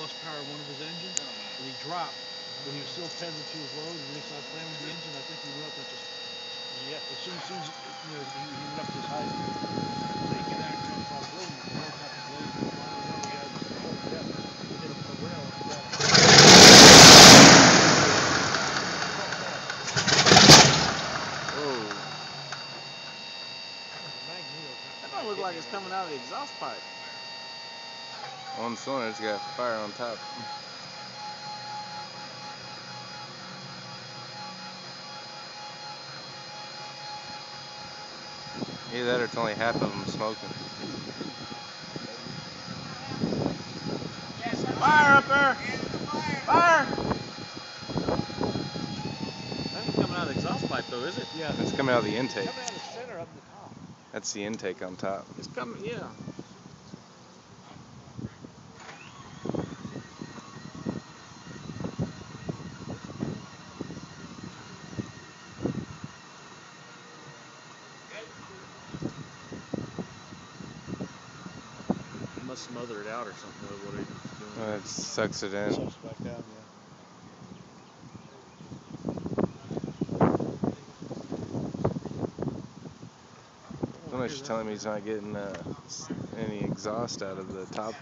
lost power in one of his engines, and he dropped, but he was still pedaling to his load, and when he started playing with the engine, I think he went up and just, as soon as he went up to his height, so he came out and tried to build him, the whole top of the blade, he had just he hit a rail and he got it. That don't look like it's coming out of the exhaust pipe. On the cylinder, it's got fire on top. Either that or it's only half of them smoking. Fire up there! Fire! That ain't coming out of the exhaust pipe though, is it? Yeah. It's coming out of the intake. It's coming out of the center up the top. That's the intake on top. It's coming, yeah. Must smother it out or something with what he's doing. It sucks it in. Sucks back down, yeah. Unless you're telling me he's not getting any exhaust out of the top